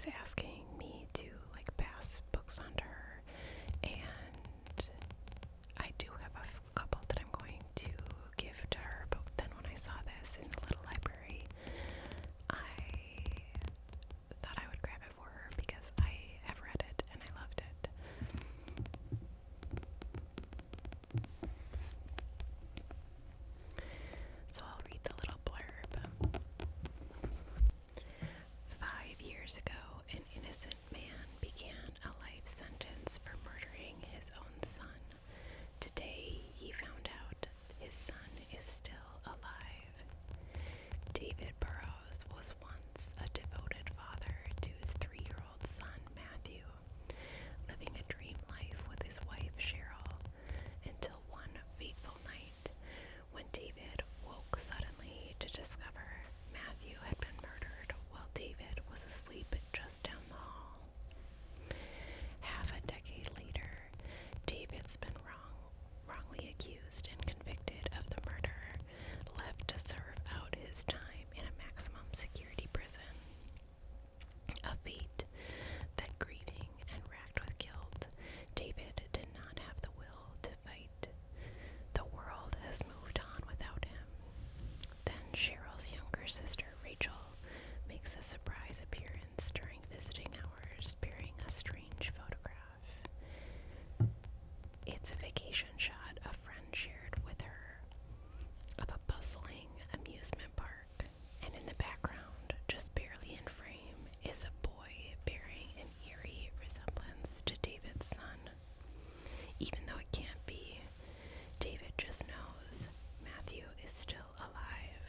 was asking me to like pass books on to her, and I do have a couple that I'm going to give to her, but then when I saw this in the little library, I thought I would grab it for her because I have read it and I loved it. So I'll read the little blurb. 5 years ago, an innocent man began a life sentence for murdering his own son. Today, he found out his son is still alive. David Burrows was once a devoted father to his 3-year-old son, Matthew, living a dream life with his wife, Cheryl, until one fateful night when David woke suddenly to discover Matthew had been murdered while David was asleep just down the hall. Half a decade later, David's been wrongly accused and convicted of the murder, left to serve out his time in a maximum security prison. A fate that, grieving and racked with guilt, David did not have the will to fight. The world has moved on without him. Then Cheryl's younger sister, Rachel, makes a surprise appearance during visiting hours, bearing a strange photograph. It's a vacation shot a friend shared with her of a bustling amusement park, and in the background, just barely in frame, is a boy bearing an eerie resemblance to David's son. Even though it can't be, David just knows Matthew is still alive.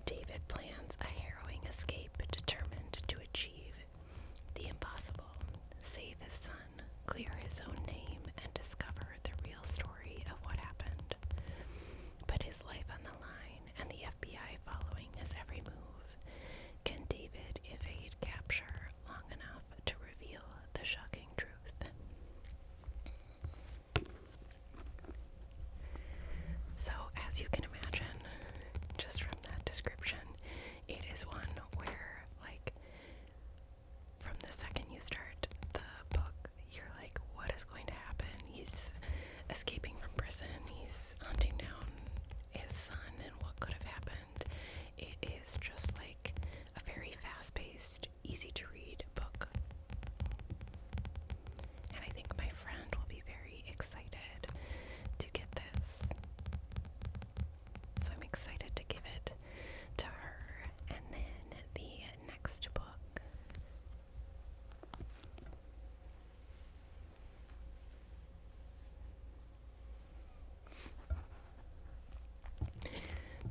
David plans a harrowing escape, determined to achieve the impossible, save his son, clear his own name, and discover the real story of what happened. But his life on the line and the FBI following his every move, can David evade capture long enough to reveal the shocking truth? So, as you can imagine, just from that description, it is one where, like, from the second you start the book, you're like, what is going to happen? He's escaping from prison, he's hunting down his son, and what could have happened? It is just like a very fast-paced, easy-to-read book. And I think my friend will be very excited to get this. So I'm excited to give it to her. And then the next book.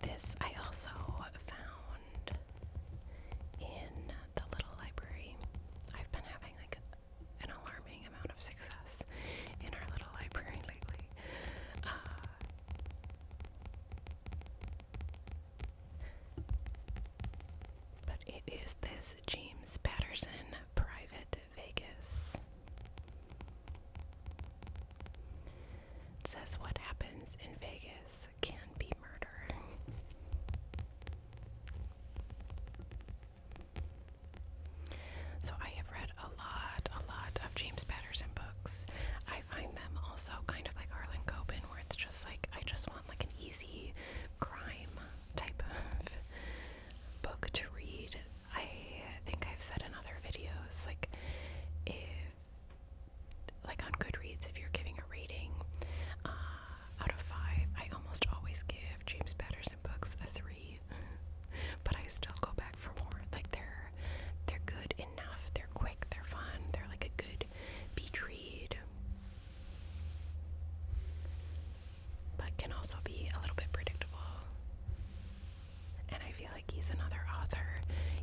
This I also found in the little library. I've been having like an alarming amount of success in our little library lately. But it is this James Patterson, Private Vegas. It says what happens in Vegas can be murder. So I have read a lot of James Patterson books. I find them also kind of like Harlan Coben, where it's just like, I just want like an easy crime type of book to read. I think I've said in other videos, like, if, like on Goodreads, if you're giving a rating out of 5, I almost always give James Patterson books a 3, but I still go back for more. Like, they're good enough, they're quick, they're fun, they're like a good beach read, but can also be a little bit predictable. And I feel like he's another author.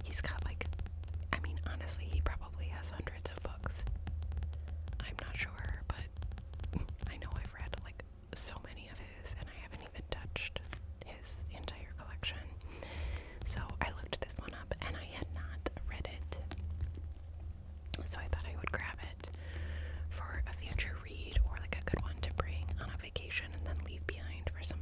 He's got like, I mean, honestly, he probably has hundreds of books. I'm not sure, but I know I've read like so many of his, and I haven't even touched his entire collection. So I looked this one up, and I had not read it. So I thought I would grab it for a future read, or like a good one to bring on a vacation and then leave behind for some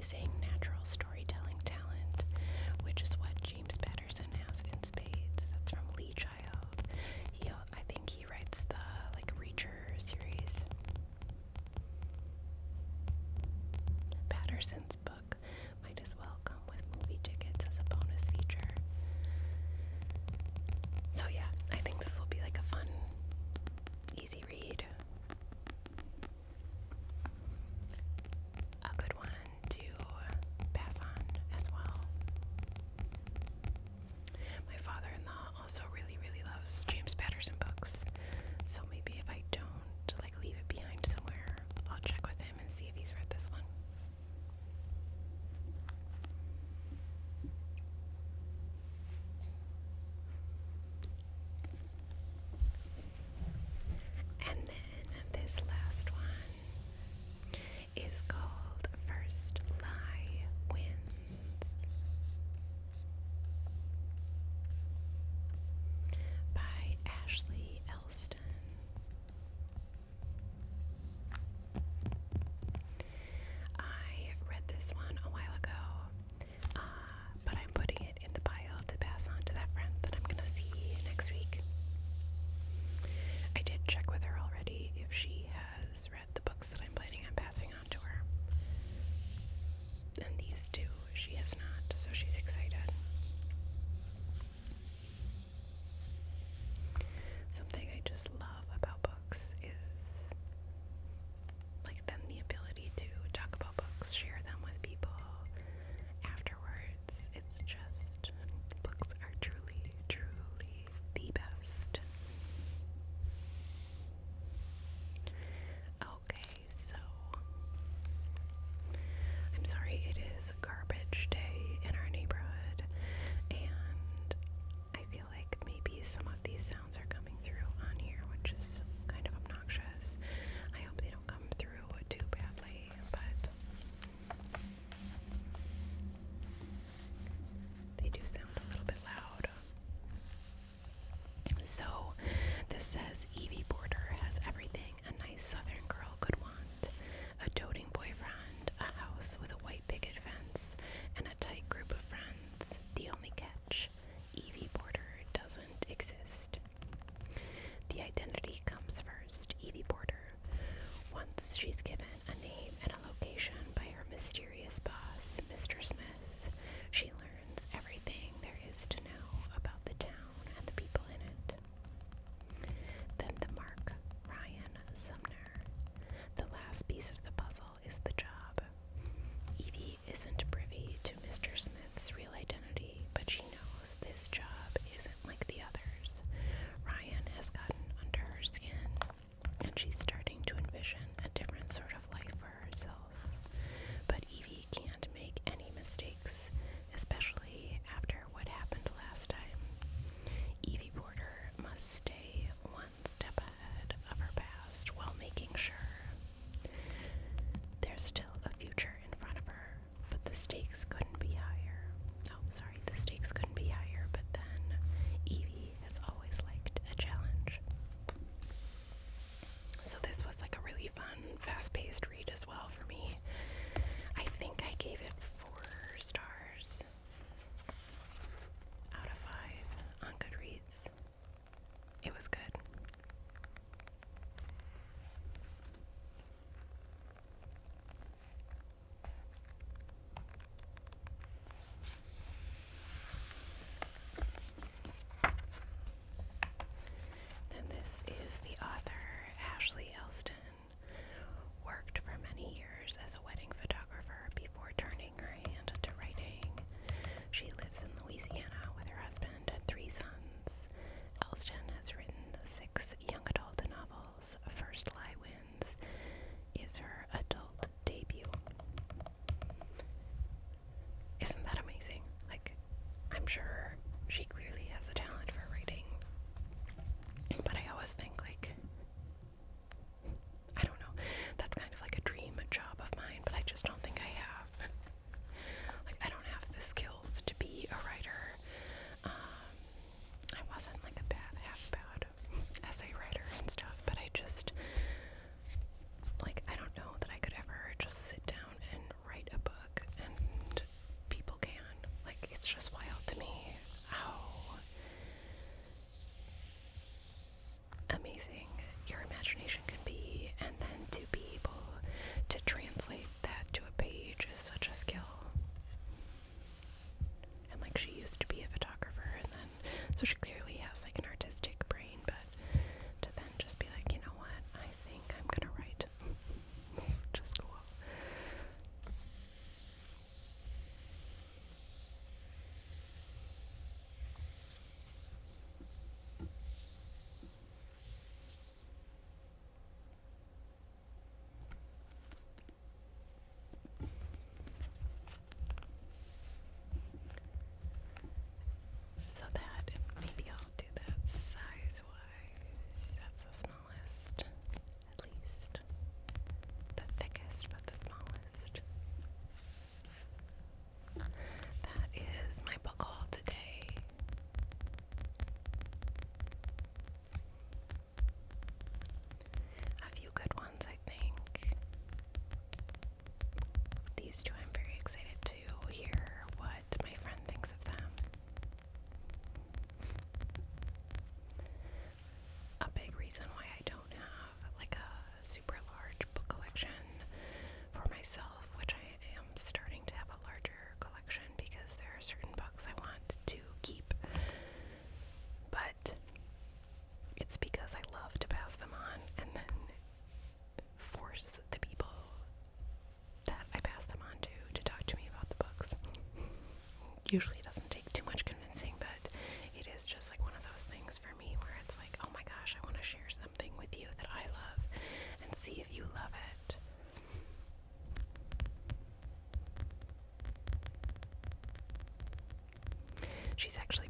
amazing natural storytelling talent, which is what James Patterson has in spades. That's from Lee Child. I think he writes the Reacher series. Patterson's book might as well come with movie tickets as a bonus feature. So yeah, I think this will be like a fun, easy read. A good one to pass on as well. My father-in-law also really, really loves James Patterson books. So maybe if I don't leave it behind somewhere, I'll check with him and see if he's read this one. And then this last one is called First Fly Wins by Ashley Elston. I read this one a while ago, but I'm putting it in the pile to pass on to that friend that I'm going to see next week. I did check with her already if she has read the books that I'm planning on passing on to her. And these two, she has not, so she's excited. Something I just love about books is then the ability to talk about books, share them with people afterwards. It's just, books are truly, truly the best. Okay, so I'm sorry, it is garbage day in our neighborhood, and I feel like maybe some of these sounds are coming through on here, which is kind of obnoxious. I hope they don't come through too badly, but they do sound a little bit loud. So this says Evie Porter has everything a nice southern girl could want: a doting boyfriend, a house with a white picket fence, usually doesn't take too much convincing, but it is just like one of those things for me where it's like, oh my gosh, I want to share something with you that I love and see if you love it. She's actually